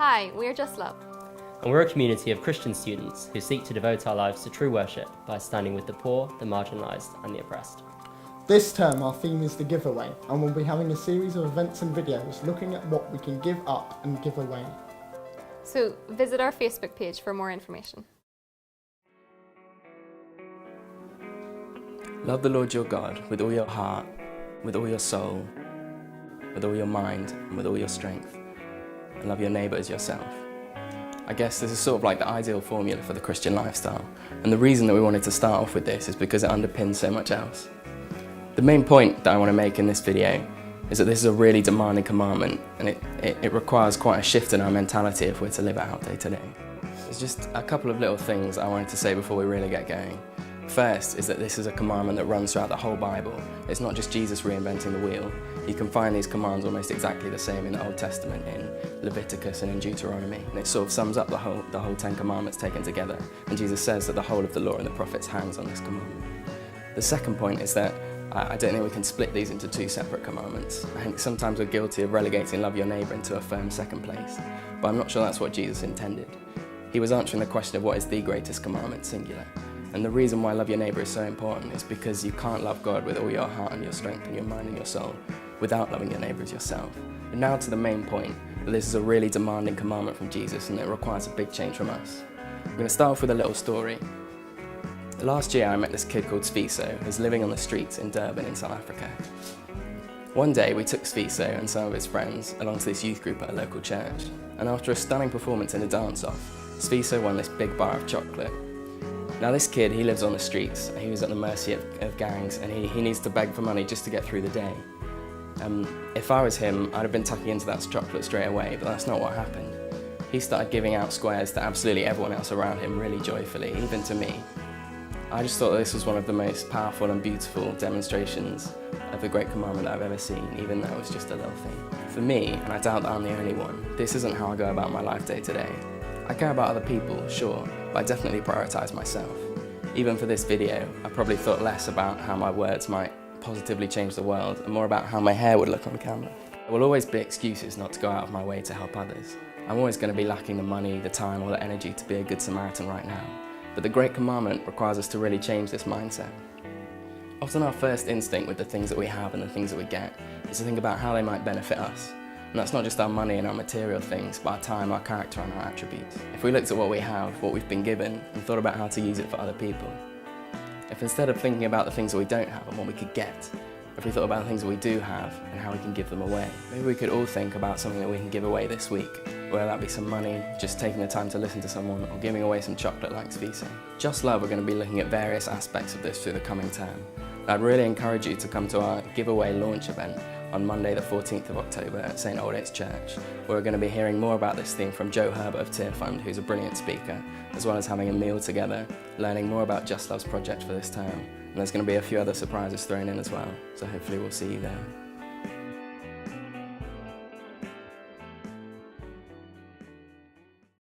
Hi, we're Just Love. And we're a community of Christian students who seek to devote our lives to true worship by standing with the poor, the marginalised and the oppressed. This term our theme is the giveaway, and we'll be having a series of events and videos looking at what we can give up and give away. So visit our Facebook page for more information. Love the Lord your God with all your heart, with all your soul, with all your mind, and with all your strength. And love your neighbour as yourself. I guess this is sort of like the ideal formula for the Christian lifestyle. And the reason that we wanted to start off with this is because it underpins so much else. The main point that I want to make in this video is that this is a really demanding commandment, and it requires quite a shift in our mentality if we're to live it out day to day. There's just a couple of little things I wanted to say before we really get going. First is that this is a commandment that runs throughout the whole Bible. It's not just Jesus reinventing the wheel. You can find these commands almost exactly the same in the Old Testament, in Leviticus and in Deuteronomy. And it sort of sums up the whole 10 commandments taken together. And Jesus says that the whole of the law and the prophets hangs on this commandment. The second point is that I don't think we can split these into two separate commandments. I think sometimes we're guilty of relegating love your neighbour into a firm second place, but I'm not sure that's what Jesus intended. He was answering the question of what is the greatest commandment, singular. And the reason why love your neighbour is so important is because you can't love God with all your heart and your strength and your mind and your soul without loving your neighbour as yourself. And now to the main point, that this is a really demanding commandment from Jesus and it requires a big change from us. I'm going to start off with a little story. Last year I met this kid called Sviso, who's living on the streets in Durban in South Africa. One day we took Sviso and some of his friends along to this youth group at a local church, and after a stunning performance in a dance-off, Sviso won this big bar of chocolate. Now this kid, he lives on the streets, he was at the mercy of gangs, and he needs to beg for money just to get through the day. If I was him, I'd have been tucking into that chocolate straight away, but that's not what happened. He started giving out squares to absolutely everyone else around him really joyfully, even to me. I just thought this was one of the most powerful and beautiful demonstrations of the Great Commandment that I've ever seen, even though it was just a little thing. For me, and I doubt that I'm the only one, this isn't how I go about my life day to day. I care about other people, sure, but I definitely prioritise myself. Even for this video, I probably thought less about how my words might positively change the world and more about how my hair would look on camera. There will always be excuses not to go out of my way to help others. I'm always going to be lacking the money, the time or the energy to be a good Samaritan right now. But the Great Commandment requires us to really change this mindset. Often our first instinct with the things that we have and the things that we get is to think about how they might benefit us. And that's not just our money and our material things, but our time, our character and our attributes. If we looked at what we have, what we've been given, and thought about how to use it for other people, if instead of thinking about the things that we don't have and what we could get, if we thought about the things that we do have and how we can give them away, maybe we could all think about something that we can give away this week, whether that be some money, just taking the time to listen to someone, or giving away some chocolate like Sviso. Just Love, we're going to be looking at various aspects of this through the coming term. And I'd really encourage you to come to our giveaway launch event on Monday the 14th of October at St Aldate's Church, where we're going to be hearing more about this theme from Joe Herbert of Tear Fund, who's a brilliant speaker, as well as having a meal together, learning more about Just Love's project for this term. And there's going to be a few other surprises thrown in as well, so hopefully we'll see you there.